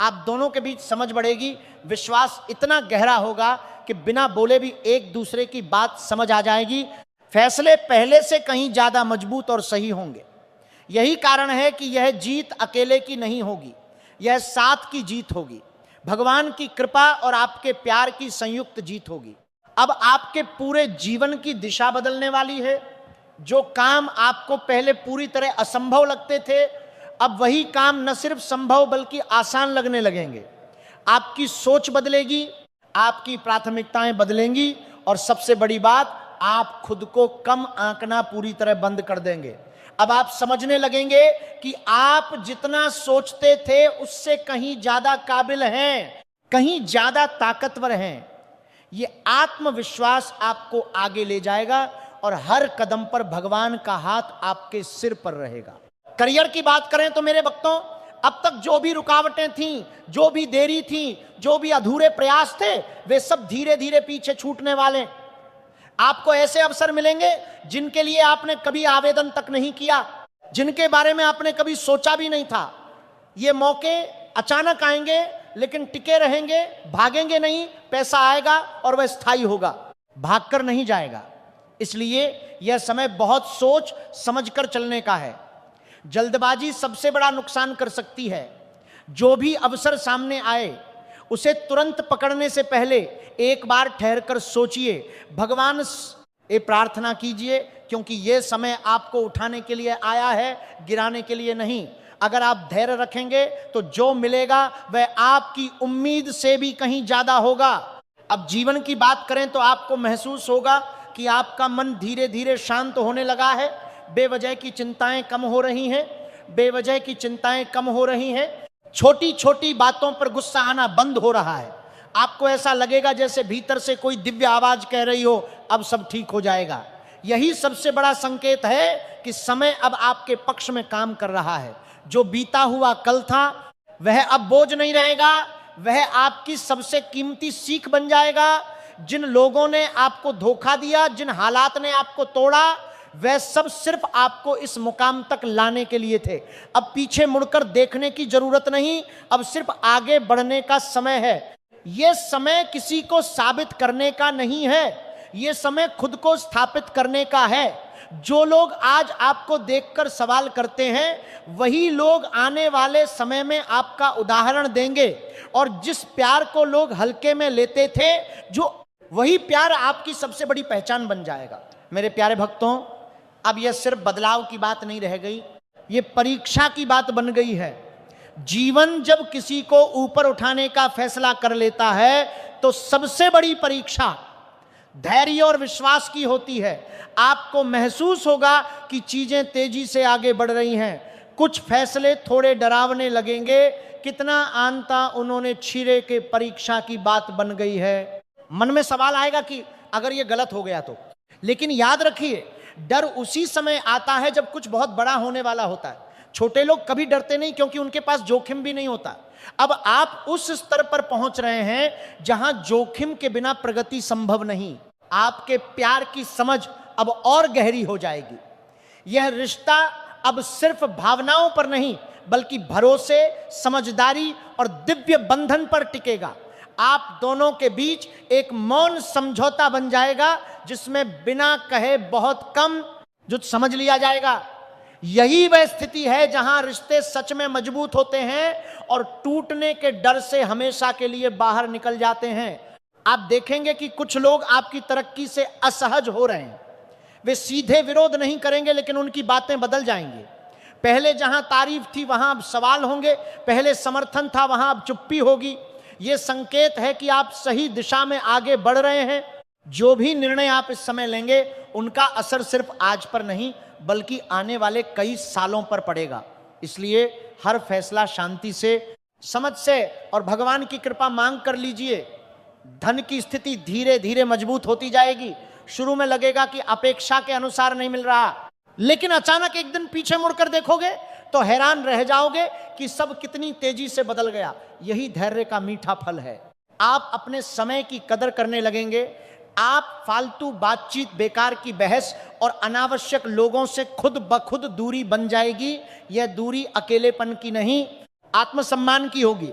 आप दोनों के बीच समझ बढ़ेगी, विश्वास इतना गहरा होगा कि बिना बोले भी एक दूसरे की बात समझ आ जाएगी। फैसले पहले से कहीं ज्यादा मजबूत और सही होंगे। यही कारण है कि यह जीत अकेले की नहीं होगी, यह साथ की जीत होगी। भगवान की कृपा और आपके प्यार की संयुक्त जीत होगी। अब आपके पूरे जीवन की दिशा बदलने वाली है। जो काम आपको पहले पूरी तरह असंभव लगते थे, अब वही काम न सिर्फ संभव बल्कि आसान लगने लगेंगे। आपकी सोच बदलेगी, आपकी प्राथमिकताएं बदलेंगी और सबसे बड़ी बात, आप खुद को कम आंकना पूरी तरह बंद कर देंगे। अब आप समझने लगेंगे कि आप जितना सोचते थे उससे कहीं ज्यादा काबिल हैं, कहीं ज्यादा ताकतवर हैं। ये आत्मविश्वास आपको आगे ले जाएगा और हर कदम पर भगवान का हाथ आपके सिर पर रहेगा। करियर की बात करें तो मेरे भक्तों, अब तक जो भी रुकावटें थीं, जो भी देरी थी, जो भी अधूरे प्रयास थे, वे सब धीरे धीरे पीछे छूटने वाले। आपको ऐसे अवसर मिलेंगे जिनके लिए आपने कभी आवेदन तक नहीं किया, जिनके बारे में आपने कभी सोचा भी नहीं था। ये मौके अचानक आएंगे, लेकिन टिके रहेंगे, भागेंगे नहीं। पैसा आएगा और वह स्थायी होगा, भागकर नहीं जाएगा। इसलिए यह समय बहुत सोच समझकर चलने का है। जल्दबाजी सबसे बड़ा नुकसान कर सकती है। जो भी अवसर सामने आए उसे तुरंत पकड़ने से पहले एक बार ठहरकर सोचिए, भगवान से प्रार्थना कीजिए, क्योंकि यह समय आपको उठाने के लिए आया है, गिराने के लिए नहीं। अगर आप धैर्य रखेंगे तो जो मिलेगा वह आपकी उम्मीद से भी कहीं ज्यादा होगा। अब जीवन की बात करें तो आपको महसूस होगा कि आपका मन धीरे धीरे शांत होने लगा है। बेवजह की चिंताएं कम हो रही हैं, बेवजह की चिंताएं कम हो रही हैं। छोटी छोटी बातों पर गुस्सा आना बंद हो रहा है। आपको ऐसा लगेगा जैसे भीतर से कोई दिव्य आवाज कह रही हो, अब सब ठीक हो जाएगा। यही सबसे बड़ा संकेत है कि समय अब आपके पक्ष में काम कर रहा है। जो बीता हुआ कल था वह अब बोझ नहीं रहेगा, वह आपकी सबसे कीमती सीख बन जाएगा। जिन लोगों ने आपको धोखा दिया, जिन हालात ने आपको तोड़ा, वह सब सिर्फ आपको इस मुकाम तक लाने के लिए थे। अब पीछे मुड़कर देखने की जरूरत नहीं, अब सिर्फ आगे बढ़ने का समय है। यह समय किसी को साबित करने का नहीं है, यह समय खुद को स्थापित करने का है। जो लोग आज आपको देखकर सवाल करते हैं, वही लोग आने वाले समय में आपका उदाहरण देंगे। और जिस प्यार को लोग हल्के में लेते थे, जो वही प्यार आपकी सबसे बड़ी पहचान बन जाएगा। मेरे प्यारे भक्तों, अब यह सिर्फ बदलाव की बात नहीं रह गई, यह परीक्षा की बात बन गई है। जीवन जब किसी को ऊपर उठाने का फैसला कर लेता है तो सबसे बड़ी परीक्षा धैर्य और विश्वास की होती है। आपको महसूस होगा कि चीजें तेजी से आगे बढ़ रही हैं। कुछ फैसले थोड़े डरावने लगेंगे, कितना आनता उन्होंने छिरे के परीक्षा की बात बन गई है। मन में सवाल आएगा कि अगर ये गलत हो गया तो। लेकिन याद रखिए, डर उसी समय आता है जब कुछ बहुत बड़ा होने वाला होता है। छोटे लोग कभी डरते नहीं, क्योंकि उनके पास जोखिम भी नहीं होता। अब आप उस स्तर पर पहुंच रहे हैं जहां जोखिम के बिना प्रगति संभव नहीं। आपके प्यार की समझ अब और गहरी हो जाएगी। यह रिश्ता अब सिर्फ भावनाओं पर नहीं, बल्कि भरोसे, समझदारी और दिव्य बंधन पर टिकेगा। आप दोनों के बीच एक मौन समझौता बन जाएगा, जिसमें बिना कहे बहुत कम जो समझ लिया जाएगा। यही वह स्थिति है जहां रिश्ते सच में मजबूत होते हैं और टूटने के डर से हमेशा के लिए बाहर निकल जाते हैं। आप देखेंगे कि कुछ लोग आपकी तरक्की से असहज हो रहे हैं। वे सीधे विरोध नहीं करेंगे, लेकिन उनकी बातें बदल जाएंगी। पहले जहां तारीफ थी वहां अब सवाल होंगे, पहले समर्थन था वहां अब चुप्पी होगी। यह संकेत है कि आप सही दिशा में आगे बढ़ रहे हैं। जो भी निर्णय आप इस समय लेंगे, उनका असर सिर्फ आज पर नहीं, बल्कि आने वाले कई सालों पर पड़ेगा। इसलिए हर फैसला शांति से, समझ से और भगवान की कृपा मांग कर लीजिए। धन की स्थिति धीरे धीरे मजबूत होती जाएगी। शुरू में लगेगा कि अपेक्षा के अनुसार नहीं मिल रहा, लेकिन अचानक एक दिन पीछे मुड़कर देखोगे तो हैरान रह जाओगे कि सब कितनी तेजी से बदल गया। यही धैर्य का मीठा फल है। आप अपने समय की कदर करने लगेंगे। आप फालतू बातचीत, बेकार की बहस और अनावश्यक लोगों से खुद ब खुद दूरी बन जाएगी। यह दूरी अकेलेपन की नहीं, आत्मसम्मान की होगी।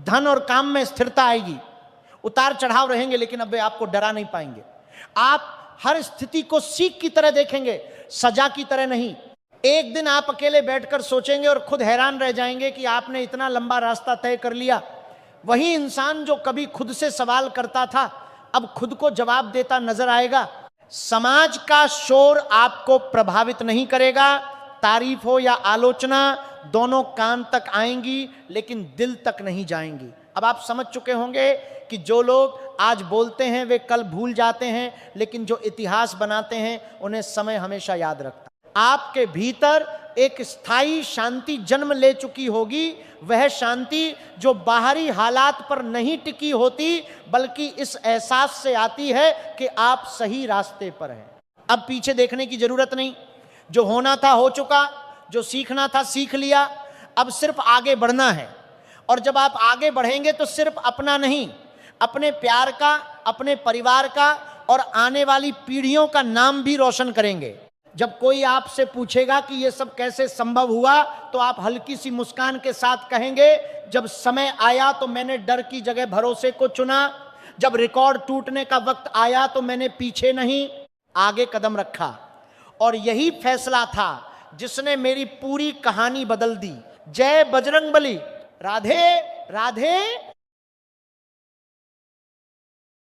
धन और काम में स्थिरता आएगी, उतार चढ़ाव रहेंगे, लेकिन अब वे आपको डरा नहीं पाएंगे। आप हर स्थिति को सीख की तरह देखेंगे, सजा की तरह नहीं। एक दिन आप अकेले बैठकर सोचेंगे और खुद हैरान रह जाएंगे कि आपने इतना लंबा रास्ता तय कर लिया। वही इंसान जो कभी खुद से सवाल करता था, अब खुद को जवाब देता नजर आएगा। समाज का शोर आपको प्रभावित नहीं करेगा। तारीफ हो या आलोचना दोनों कान तक आएंगी, लेकिन दिल तक नहीं जाएंगी। अब आप समझ चुके होंगे कि जो लोग आज बोलते हैं वे कल भूल जाते हैं, लेकिन जो इतिहास बनाते हैं उन्हें समय हमेशा याद रखता है। आपके भीतर एक स्थायी शांति जन्म ले चुकी होगी, वह शांति जो बाहरी हालात पर नहीं टिकी होती, बल्कि इस एहसास से आती है कि आप सही रास्ते पर हैं। अब पीछे देखने की जरूरत नहीं, जो होना था हो चुका, जो सीखना था सीख लिया, अब सिर्फ आगे बढ़ना है। और जब आप आगे बढ़ेंगे तो सिर्फ अपना नहीं, अपने प्यार का, अपने परिवार का और आने वाली पीढ़ियों का नाम भी रोशन करेंगे। जब कोई आपसे पूछेगा कि यह सब कैसे संभव हुआ, तो आप हल्की सी मुस्कान के साथ कहेंगे, जब समय आया तो मैंने डर की जगह भरोसे को चुना, जब रिकॉर्ड टूटने का वक्त आया तो मैंने पीछे नहीं आगे कदम रखा, और यही फैसला था जिसने मेरी पूरी कहानी बदल दी। जय बजरंगबली। राधे राधे।